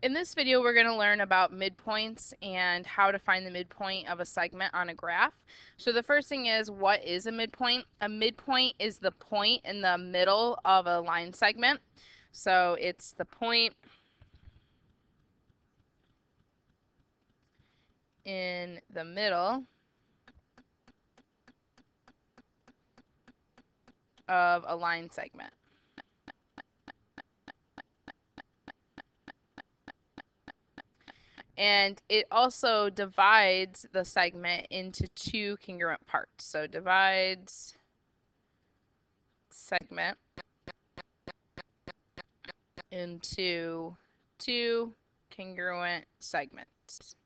In this video, we're going to learn about midpoints and how to find the midpoint of a segment on a graph. So the first thing is, what is a midpoint? A midpoint is the point in the middle of a line segment. So it's the point in the middle of a line segment. And it also divides the segment into two congruent parts. So divides segment into two congruent segments.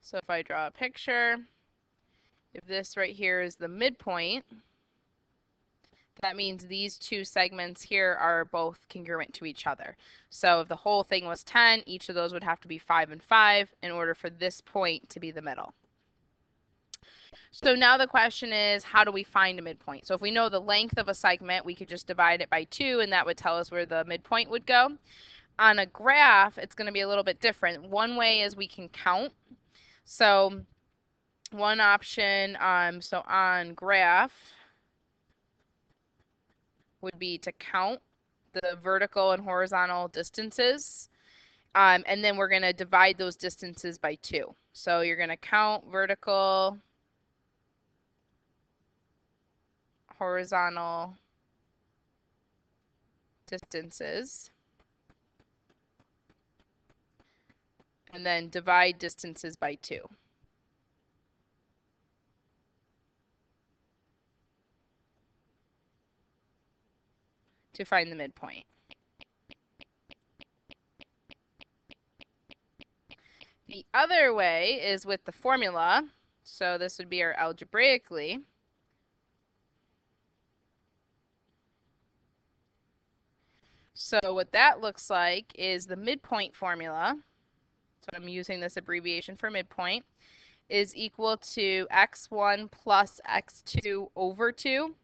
So if I draw a picture, if this right here is the midpoint, that means these two segments here are both congruent to each other. So if the whole thing was 10, each of those would have to be 5 and 5 in order for this point to be the middle. So now the question is, how do we find a midpoint? So if we know the length of a segment, we could just divide it by 2, and that would tell us where the midpoint would go. On a graph, it's going to be a little bit different. One way is we can count. So one option, so on graph, would be to count the vertical and horizontal distances. And then we're going to divide those distances by 2. So you're going to count vertical, horizontal distances, and then divide distances by 2. To find the midpoint. The other way is with the formula. So this would be our algebraically. So what that looks like is the midpoint formula. So I'm using this abbreviation for midpoint, is equal to x1 plus x2 over 2,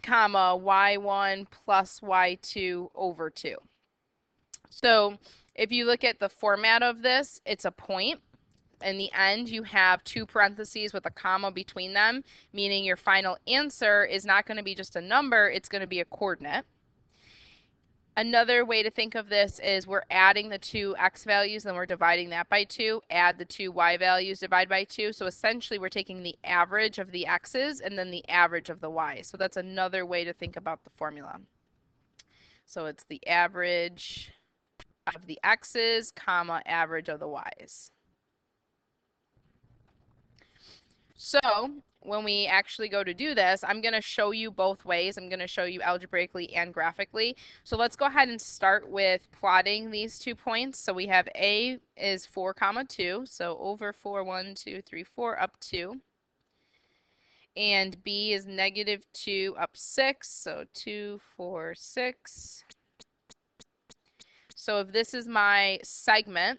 comma, y1 plus y2 over 2. So if you look at the format of this, it's a point. In the end, you have 2 parentheses with a comma between them, meaning your final answer is not going to be just a number, it's going to be a coordinate. Another way to think of this is we're adding the 2 x values and we're dividing that by 2, add the 2 y values, divide by 2. So essentially we're taking the average of the x's and then the average of the y's. So that's another way to think about the formula. So it's the average of the x's, comma, average of the y's. So when we actually go to do this, I'm going to show you both ways. I'm going to show you algebraically and graphically. So let's go ahead and start with plotting these 2 points. So we have A is 4, comma 2. So over 4, 1, 2, 3, 4, up 2. And B is negative 2, up 6. So 2, 4, 6. So if this is my segment,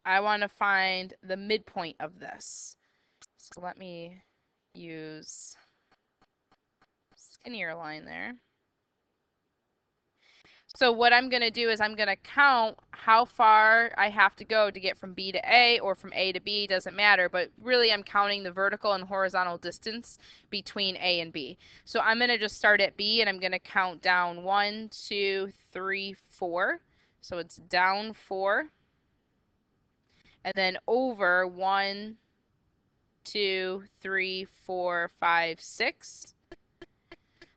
I want to find the midpoint of this. So let me use skinnier line there. So what I'm going to do is I'm going to count how far I have to go to get from B to A, or from A to B, doesn't matter, but really I'm counting the vertical and horizontal distance between A and B. So I'm going to just start at B and I'm going to count down 1, 2, 3, 4. So it's down 4. And then over 1, 2, 3, 4, 5, 6.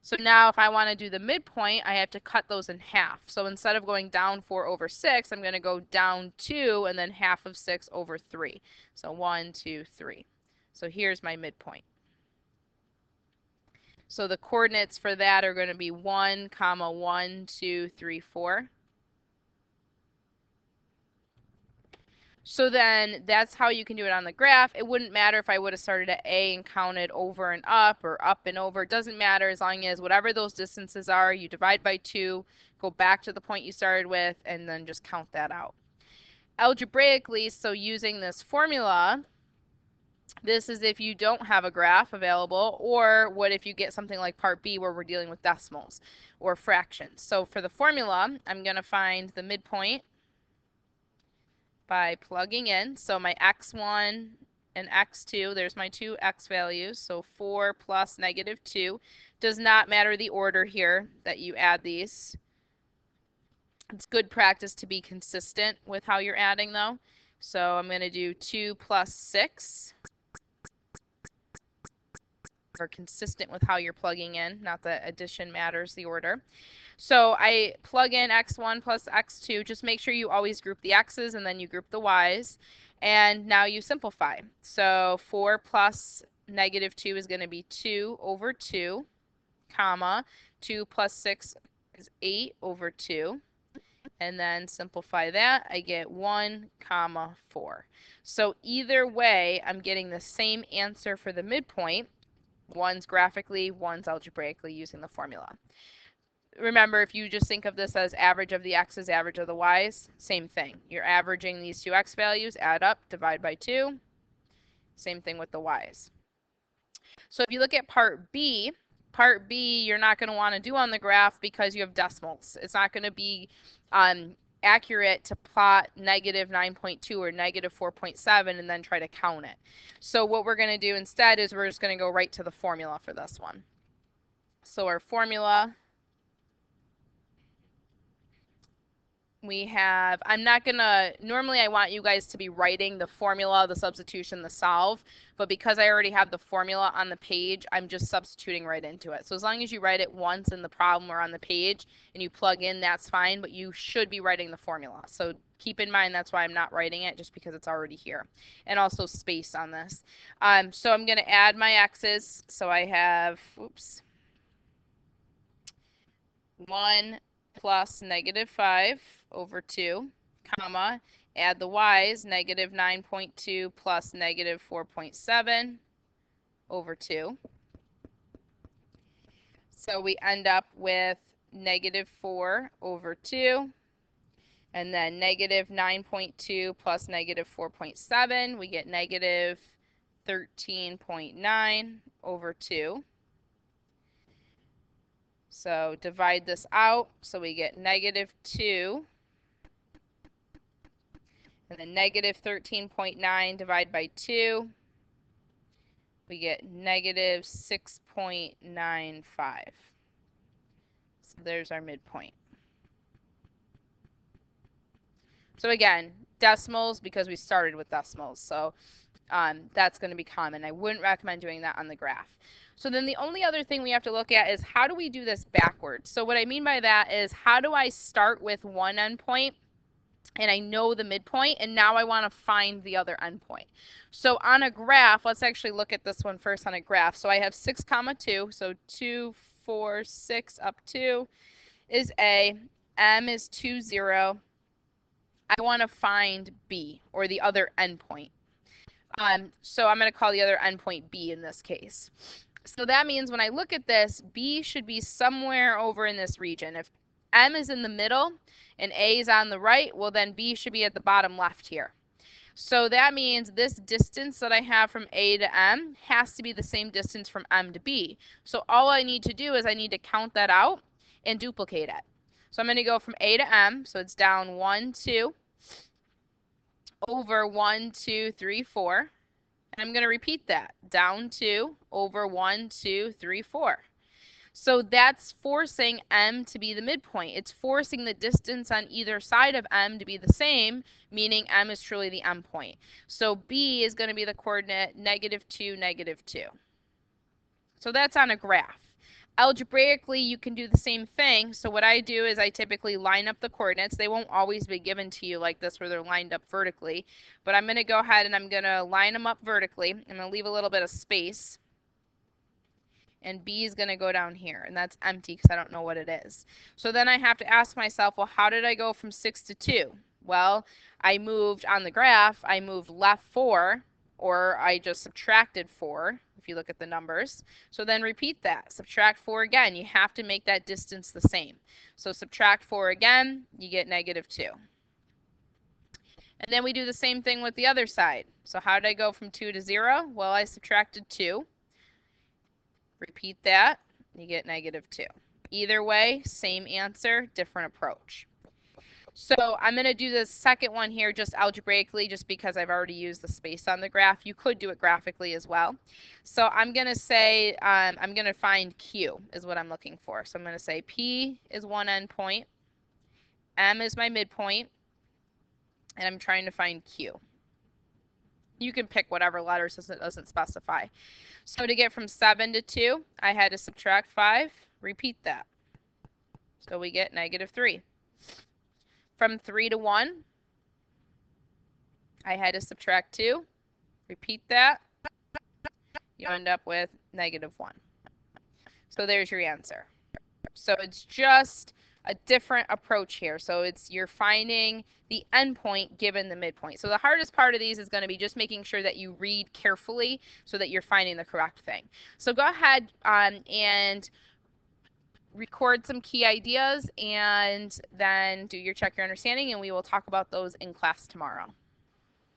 So now if I want to do the midpoint, I have to cut those in half. So instead of going down 4 over 6, I'm going to go down 2 and then half of 6 over 3. So 1, 2, 3. So here's my midpoint. So the coordinates for that are going to be 1, comma, 1, 2, 3, 4. So then that's how you can do it on the graph. It wouldn't matter if I would have started at A and counted over and up or up and over. It doesn't matter, as long as whatever those distances are, you divide by 2, go back to the point you started with, and then just count that out. Algebraically, so using this formula, This is if you don't have a graph available, or what if you get something like part B where we're dealing with decimals or fractions. So for the formula, I'm going to find the midpoint by plugging in. So my x1 and x2, there's my two x values. So 4 plus negative 2. Does not matter the order here that you add these. It's good practice to be consistent with how you're adding though. So I'm going to do 2 plus 6. Are consistent with how you're plugging in, not that addition matters the order. So I plug in x1 plus x2. Just make sure you always group the x's and then you group the y's. And now you simplify. So 4 plus negative 2 is going to be 2 over 2, comma, 2 plus 6 is 8 over 2. And then simplify that, I get 1, comma, 4. So either way, I'm getting the same answer for the midpoint. One's graphically, one's algebraically using the formula. Remember, if you just think of this as average of the x's, average of the y's, same thing. You're averaging these two x values, add up, divide by 2. Same thing with the y's. So if you look at part B, you're not going to want to do on the graph because you have decimals. It's not going to be accurate to plot negative 9.2 or negative 4.7 and then try to count it. So what we're going to do instead is we're just going to go right to the formula for this one. So our formula, we have, I'm not going to, normally I want you guys to be writing the formula, the substitution, the solve, but because I already have the formula on the page, I'm just substituting right into it. So as long as you write it once in the problem or on the page and you plug in, that's fine, but you should be writing the formula. So keep in mind that's why I'm not writing it, just because it's already here. And also space on this. So I'm going to add my x's. So I have, 1 plus negative 5 over 2, comma, add the y's, negative 9.2 plus negative 4.7 over 2. So we end up with negative 4 over 2. And then negative 9.2 plus negative 4.7, we get negative 13.9 over 2. So divide this out, so we get negative 2. And then negative 13.9 divided by 2, we get negative 6.95. So there's our midpoint. So again, decimals because we started with decimals. So that's going to be common. I wouldn't recommend doing that on the graph. So then the only other thing we have to look at is how do we do this backwards? So what I mean by that is how do I start with one endpoint and I know the midpoint, and now I want to find the other endpoint. So on a graph, let's actually look at this one first on a graph. So I have 6, comma 2, so 2, 4, 6 up 2 is A, M is 2, 0. I want to find B, or the other endpoint. So I'm going to call the other endpoint B in this case. So that means when I look at this, B should be somewhere over in this region. If M is in the middle and A is on the right, well then B should be at the bottom left here. So that means this distance that I have from A to M has to be the same distance from M to B. So all I need to do is I need to count that out and duplicate it. So I'm going to go from A to M, so it's down 1, 2, over 1, 2, 3, 4. And I'm going to repeat that, down 2, over 1, 2, 3, 4. So that's forcing M to be the midpoint. It's forcing the distance on either side of M to be the same, meaning M is truly the endpoint. So B is going to be the coordinate negative 2, negative 2. So that's on a graph. Algebraically, you can do the same thing. So what I do is I typically line up the coordinates. They won't always be given to you like this where they're lined up vertically. But I'm going to go ahead and I'm going to line them up vertically. I'm going to leave a little bit of space. And B is going to go down here. And that's empty because I don't know what it is. So then I have to ask myself, well, how did I go from 6 to 2? Well, I moved on the graph. I moved left 4, or I just subtracted 4. If you look at the numbers. So then repeat that. Subtract 4 again. You have to make that distance the same. So subtract 4 again, you get negative 2. And then we do the same thing with the other side. So how did I go from 2 to 0? Well, I subtracted 2. Repeat that, you get -2. Either way, same answer, different approach. So I'm going to do the second one here just algebraically, just because I've already used the space on the graph. You could do it graphically as well. So I'm going to say, I'm going to find Q is what I'm looking for. So I'm going to say P is one endpoint, M is my midpoint, and I'm trying to find Q. You can pick whatever letters it doesn't specify. So to get from 7 to 2, I had to subtract 5. Repeat that. So we get -3. From 3 to 1, I had to subtract 2. Repeat that. You end up with -1. So there's your answer. So it's just a different approach here. So you're finding the endpoint given the midpoint. So the hardest part of these is going to be just making sure that you read carefully so that you're finding the correct thing. So go ahead and record some key ideas and then do your check your understanding, and we will talk about those in class tomorrow.